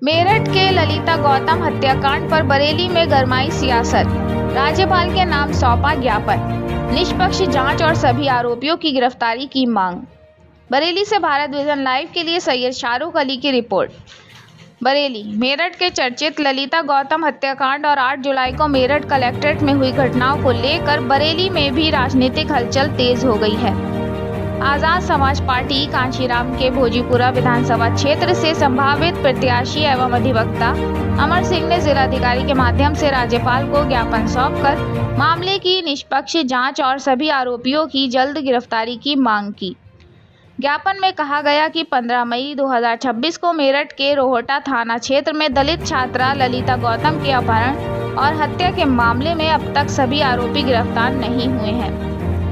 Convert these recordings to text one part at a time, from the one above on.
मेरठ के ललिता गौतम हत्याकांड पर बरेली में गरमाई सियासत। राज्यपाल के नाम सौंपा ज्ञापन। निष्पक्ष जांच और सभी आरोपियों की गिरफ्तारी की मांग। बरेली से भारत विजन लाइव के लिए सैयद शाहरुख अली की रिपोर्ट। बरेली। मेरठ के चर्चित ललिता गौतम हत्याकांड और 8 जुलाई को मेरठ कलेक्ट्रेट में हुई घटनाओं को लेकर बरेली में भी राजनीतिक हलचल तेज हो गई है। आजाद समाज पार्टी कांशीराम के भोजीपुरा विधानसभा क्षेत्र से संभावित प्रत्याशी एवं अधिवक्ता अमर सिंह ने जिलाधिकारी के माध्यम से राज्यपाल को ज्ञापन सौंपकर मामले की निष्पक्ष जांच और सभी आरोपियों की जल्द गिरफ्तारी की मांग की। ज्ञापन में कहा गया कि 15 मई 2026 को मेरठ के रोहटा थाना क्षेत्र में दलित छात्रा ललिता गौतम के अपहरण और हत्या के मामले में अब तक सभी आरोपी गिरफ्तार नहीं हुए हैं।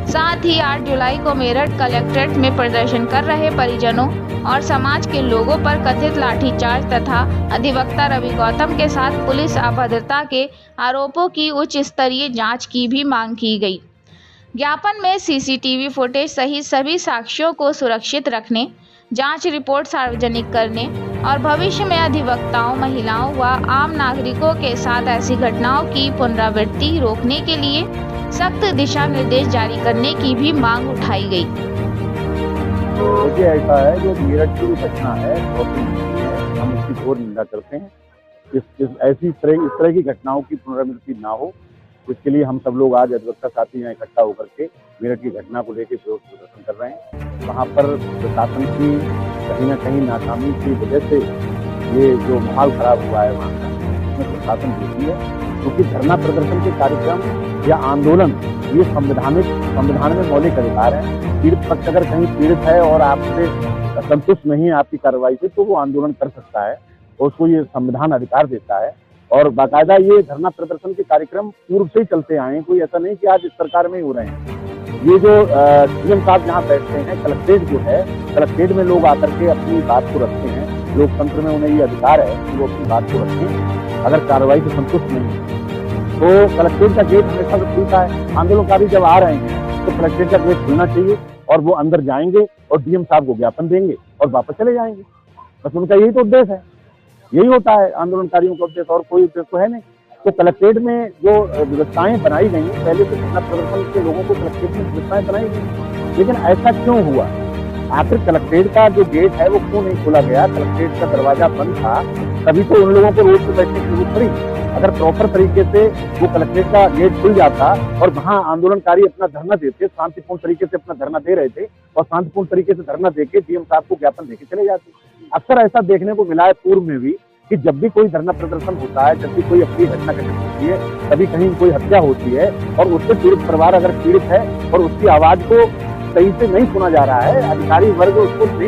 साथ ही 8 जुलाई को मेरठ कलेक्ट्रेट में प्रदर्शन कर रहे परिजनों और समाज के लोगों पर कथित लाठीचार्ज तथा अधिवक्ता रवि गौतम के साथ पुलिस अभद्रता के आरोपों की उच्च स्तरीय जांच की भी मांग की गई। ज्ञापन में सीसीटीवी फुटेज सहित सभी साक्ष्यों को सुरक्षित रखने, जांच रिपोर्ट सार्वजनिक करने और भविष्य में अधिवक्ताओं, महिलाओं व आम नागरिकों के साथ ऐसी घटनाओं की पुनरावृत्ति रोकने के लिए सख्त दिशा निर्देश जारी करने की भी मांग उठाई गई। देखिए, ऐसा है जो मेरठ की घटना है हम उसकी घोर निंदा करते हैं। इस तरह की घटनाओं की पुनरावृत्ति ना हो, इसके लिए हम सब लोग आज अधिवक्ता साथी यहाँ इकट्ठा होकर के मेरठ की घटना को लेकर विरोध प्रदर्शन कर रहे हैं। वहाँ पर प्रशासन की कहीं न कहीं नाकामी की वजह से ये जो माहौल खराब हुआ है वहाँ का, उसमें प्रशासन दोषी है, क्योंकि धरना प्रदर्शन के कार्यक्रम या आंदोलन ये संविधान में मौलिक अधिकार है। पीड़ित पक्ष अगर कहीं पीड़ित है और आपसे संतुष्ट नहीं है आपकी कार्रवाई से, तो वो आंदोलन कर सकता है और उसको ये संविधान अधिकार देता है। और बाकायदा ये धरना प्रदर्शन के कार्यक्रम पूर्व से ही चलते आए हैं, कोई ऐसा नहीं कि आज इस सरकार में ही हो रहे हैं। ये जो सीएम साहब जहाँ बैठते हैं, कलेक्ट्रेट जो है, कलेक्ट्रेट में लोग आकर के अपनी बात को रखते हैं। लोकतंत्र में उन्हें ये अधिकार है कि वो अपनी बात को रखें। अगर कार्रवाई से संतुष्ट नहीं है तो कलेक्ट्रेट का गेट हमेशा से खुलता है। आंदोलनकारी जब आ रहे हैं तो कलेक्ट्रेट का गेट खुलना चाहिए और वो अंदर जाएंगे और डीएम साहब को ज्ञापन देंगे और वापस चले जाएंगे। बस उनका यही तो उद्देश्य है, यही होता है आंदोलनकारियों का उद्देश्य, और कोई उद्देश्य तो है नहीं। तो कलेक्ट्रेट में जो व्यवस्थाएं बनाई गई, पहले से धरना प्रदर्शन के लोगों को कलेक्ट्रेट में व्यवस्थाएं बनाई गई, लेकिन ऐसा क्यों हुआ? आखिर कलेक्ट्रेट का जो गेट है वो क्यों नहीं खोला गया? कलेक्ट्रेट का दरवाजा बंद था, तभी तो उन लोगों को रोड पे बैठने की जरूरत पड़ी। अगर प्रॉपर तरीके से वो कलेक्ट्रेट का गेट खुल जाता और वहाँ आंदोलनकारी अपना धरना देते, शांतिपूर्ण तरीके से अपना धरना दे रहे थे और शांतिपूर्ण तरीके से धरना देके डीएम साहब को ज्ञापन देके चले जाते। अक्सर ऐसा देखने को मिला है पूर्व में भी कि जब भी कोई धरना प्रदर्शन होता है, जब भी कोई अपनी घटना घटित होती है, कभी कहीं कोई हत्या होती है और उससे पीड़ित परिवार अगर पीड़ित है और उसकी आवाज को सही से नहीं सुना जा रहा है, अधिकारी वर्ग उसको नहीं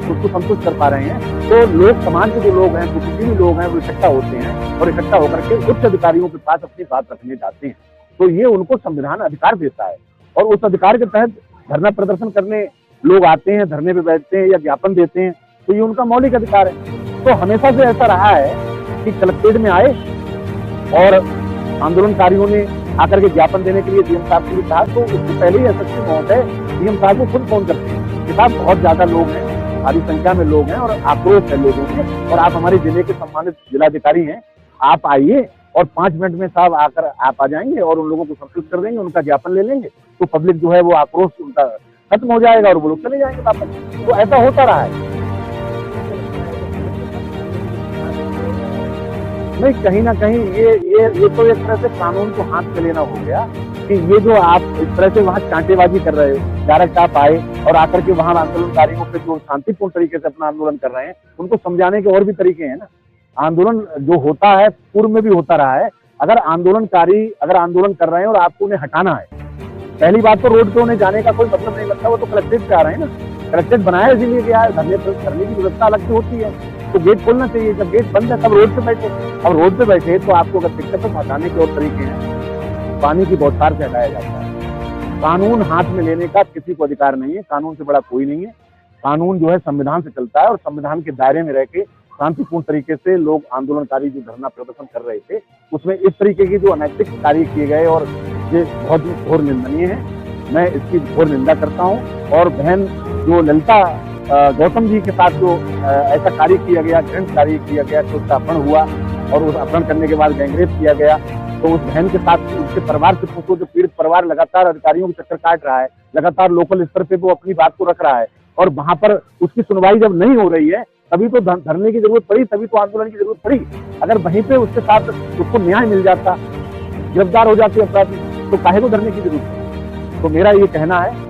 उसको संतुष्ट कर पा रहे हैं, तो लोग, समाज के जो लोग हैं, बुद्धिजीवी लोग हैं, वो इकट्ठा होते हैं और इकट्ठा होकर के उच्च अधिकारियों के पास अपनी बात रखने जाते हैं। तो ये उनको संविधान अधिकार देता है और उस अधिकार के तहत धरना प्रदर्शन करने लोग आते हैं, धरने पे बैठते हैं या ज्ञापन देते हैं, तो ये उनका मौलिक अधिकार है। तो हमेशा से ऐसा रहा है कि कलेक्ट्रेट में आए और आंदोलनकारियों ने आकर के ज्ञापन देने के लिए डीएम साहब के लिए कहा, तो उससे पहले ही एसएसपी महोदय डीएम साहब को खुद फोन करते हैं कि साहब बहुत ज्यादा लोग हैं, भारी संख्या में लोग हैं और आक्रोश है लोगों में, और आप हमारे जिले के सम्मानित जिलाधिकारी हैं, आप आइए और 5 मिनट में साहब आकर आप आ जाएंगे और उन लोगों को संतुष्ट कर देंगे, उनका ज्ञापन ले लेंगे, तो पब्लिक जो है वो आक्रोश उनका खत्म हो जाएगा और वो लोग चले जाएंगे वापस। तो ऐसा होता रहा है। नहीं, कहीं ना कहीं ये तो एक तरह से कानून को हाथ में लेना हो गया कि ये जो आप इस तरह से वहाँ चांटेबाजी कर रहे हो, डायरेक्ट आप आए और आकर के वहाँ आंदोलनकारियों पे जो शांतिपूर्ण तरीके से अपना आंदोलन कर रहे हैं, उनको समझाने के और भी तरीके हैं ना। आंदोलन जो होता है पूर्व में भी होता रहा है। अगर आंदोलनकारी आंदोलन कर रहे हैं और आपको उन्हें हटाना है, पहली बात तो रोड पे उन्हें जाने का कोई मतलब नहीं लगता, वो तो कलेक्ट्रेट पे आ रहे हैं ना। कलेक्ट्रेट बनाया इसीलिए गया है, धरने की व्यवस्था अलग से होती है, तो गेट खोलना चाहिए। जब गेट बंद है तब रोड पे बैठे, अब रोड पे बैठे तो आपको अगर दिक्कत है, हटाने के और तरीके हैं। पानी की बौछार से हटाया जाता है। कानून हाथ में लेने का किसी को अधिकार नहीं है, कानून से बड़ा कोई नहीं है। कानून जो है संविधान से चलता है और संविधान के दायरे में रह के शांतिपूर्ण तरीके से लोग आंदोलनकारी जो धरना प्रदर्शन कर रहे थे, उसमें इस तरीके की जो अनैतिक कार्य किए गए और ये बहुत ही घोर निंदनीय है। मैं इसकी घोर निंदा करता हूँ। और बहन जो ललिता गौतम जी के साथ जो ऐसा कार्य किया गया, घृणित कार्य किया गया, तो उसका अपहरण हुआ और उस अपहरण करने के बाद गैंगरेप किया गया, तो उस बहन के साथ उसके परिवार से पूछो, जो पीड़ित परिवार लगातार अधिकारियों के चक्कर काट रहा है, लगातार लोकल स्तर पे वो अपनी बात को रख रहा है, और वहां पर उसकी सुनवाई जब नहीं हो रही है तभी तो धरने की जरूरत पड़ी, तभी तो आंदोलन की जरूरत पड़ी। अगर वहीं पे उसके साथ उसको न्याय मिल जाता, गिरफ्तार हो जाते अपराधी, तो काहे को धरने की जरूरत है। तो मेरा ये कहना है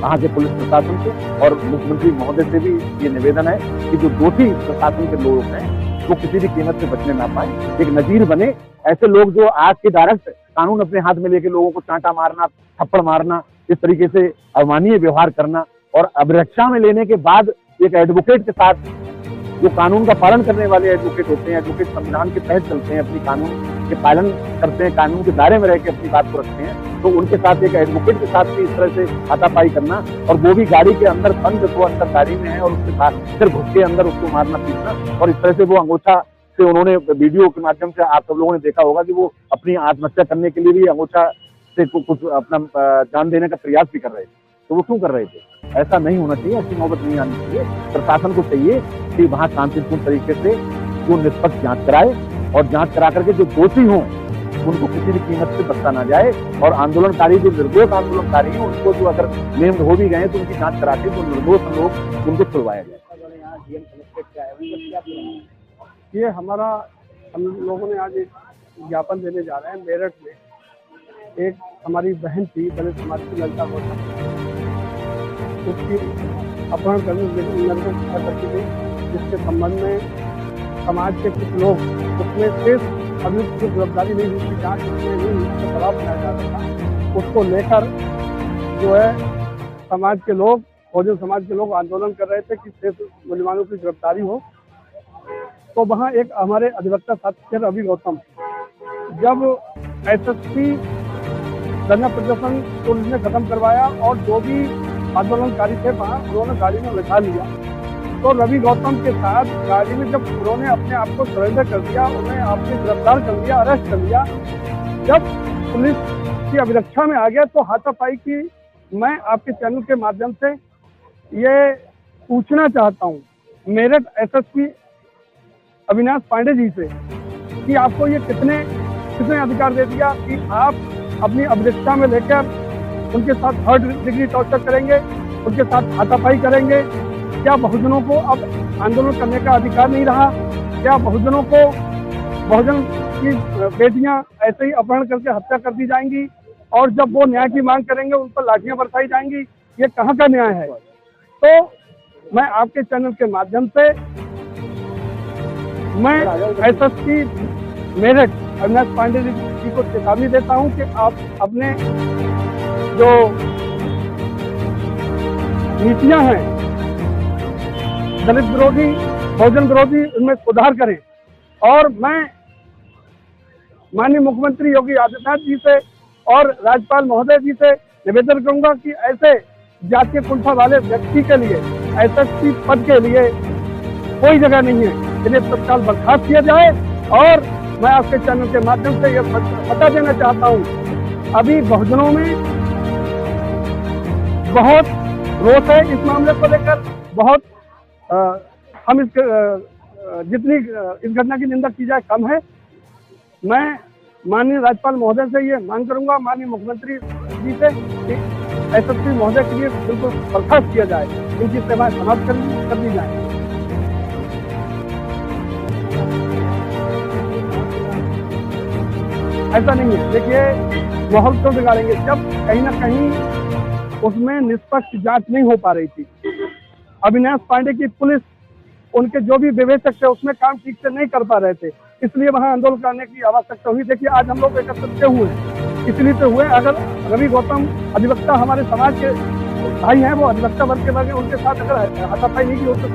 वहाँ के पुलिस प्रशासन से और मुख्यमंत्री महोदय से भी ये निवेदन है कि जो दोषी प्रशासन के लोग हैं वो किसी भी कीमत से बचने ना पाए, एक नजीर बने। ऐसे लोग जो आज के डायरेक्ट कानून अपने हाथ में लेके लोगों को चांटा मारना, थप्पड़ मारना, इस तरीके से अमानवीय व्यवहार करना, और अभिरक्षा में लेने के बाद एक एडवोकेट के साथ, जो कानून का पालन करने वाले एडवोकेट होते हैं, एडवोकेट संविधान के तहत चलते हैं, अपनी कानून के पालन करते हैं, कानून के दायरे में रह के अपनी बात को रखते हैं, तो उनके साथ एक एडवोकेट के साथ भी इस तरह से हाथापाई करना, और वो भी गाड़ी के अंदर बंद, वो अंदर गाड़ी में है और उसके साथ फिर घुस के अंदर उसको मारना पीटना, और इस तरह से वो अंगूठा से उन्होंने वीडियो के माध्यम से आप सब लोगों ने देखा होगा कि वो अपनी आत्महत्या करने के लिए भी अंगूठा से कुछ अपना जान देने का प्रयास भी कर रहे थे। तो वो क्यों कर रहे थे? ऐसा नहीं होना चाहिए, ऐसी नौबत नहीं आनी चाहिए। प्रशासन को चाहिए कि वहाँ शांतिपूर्ण तरीके से जो निष्पक्ष जांच कराए, और जांच करा करके जो दोषी हों उनको किसी भी कीमत से बख्शा ना जाए, और आंदोलनकारी जो निर्दोष आंदोलनकारी हैं उनको जो अगर नेम्ड हो भी गए तो उनकी जांच करा के जो निर्दोष लोग उनको छुड़वाया जाए। ये हमारा, हम लोगों ने आज एक ज्ञापन देने जा रहे हैं। मेरठ में एक हमारी बहन थी, दलित समाज की ललिता गौतम, उसकी अपहरण करने करती गई, जिसके संबंध में समाज के कुछ लोग, उसमें सिर्फ अभी कुछ गिरफ्तारी नहीं हुई थी, जाँच उसमें नहीं हुई, उसको दबाव बनाया जा रहा था। उसको लेकर जो है समाज के लोग, बहुजन समाज के लोग आंदोलन कर रहे थे कि सिर्फ मुसलमानों की गिरफ्तारी हो। तो वहाँ एक हमारे अधिवक्ता साथी रवि गौतम, जब एसएसपी धरना प्रदर्शन पुलिस ने खत्म करवाया और जो भी आंदोलनकारी थे वहाँ उन्होंने गाड़ी में बैठा लिया, तो रवि गौतम के साथ गाड़ी में जब उन्होंने अपने आप को सरेंडर कर दिया, उन्हें आपने गिरफ्तार कर लिया, अरेस्ट कर लिया, जब पुलिस की अभिरक्षा में आ गया तो हाथापाई की। मैं आपके चैनल के माध्यम से ये पूछना चाहता हूँ मेरठ एसएसपी अविनाश पांडे जी से कि आपको ये कितने अधिकार दे दिया कि आप अपनी अभिरक्षा में लेकर उनके साथ 3rd डिग्री टॉर्चर करेंगे, उनके साथ हाथापाई करेंगे। क्या बहुजनों को अब आंदोलन करने का अधिकार नहीं रहा? क्या बहुजनों को, बहुजन की बेटियां ऐसे ही अपहरण करके हत्या कर दी जाएंगी, और जब वो न्याय की मांग करेंगे उन पर लाठियां बरसाई जाएंगी? ये कहाँ का न्याय है? तो मैं आपके चैनल के माध्यम से मैं एसएसपी मेरठ अविनाश पांडे जी को चेतावनी देता हूं कि आप अपने जो नीतियां हैं दलित विरोधी, बहुजन विरोधी, उनमें सुधार करें। और मैं माननीय मुख्यमंत्री योगी आदित्यनाथ जी से और राज्यपाल महोदय जी से निवेदन करूंगा कि ऐसे जातीय कुंठा वाले व्यक्ति के लिए, एसएसपी पद के लिए कोई जगह नहीं है, इन्हें तत्काल बर्खास्त किया जाए। और मैं आपके चैनल के माध्यम से यह बता देना चाहता हूँ, अभी बहुजनों में बहुत रोष है इस मामले को लेकर, बहुत हम जितनी इस घटना की निंदा की जाए कम है। मैं माननीय राज्यपाल महोदय से ये मांग करूंगा, माननीय मुख्यमंत्री जी से, कि एसएसपी महोदय के लिए बिल्कुल बर्खास्त किया जाए, इनकी सेवाएं समाप्त कर दी जाए। ऐसा नहीं है, देखिए माहौल क्यों बिगाड़ेंगे जब कहीं ना कहीं उसमें निष्पक्ष जांच नहीं हो पा रही थी। अविनाश पांडे की पुलिस, उनके जो भी विवेचक थे उसमें काम ठीक से नहीं कर पा रहे थे, इसलिए वहां आंदोलन करने की आवश्यकता हुई। देखिए आज हम लोग एकत्रित क्यों हुए, इसलिए तो हुए। अगर रवि गौतम अधिवक्ता हमारे समाज के भाई हैं, वो अधिवक्ता वर्ग के वर्ग, उनके साथ अगर हाथापाई नहीं की होती तो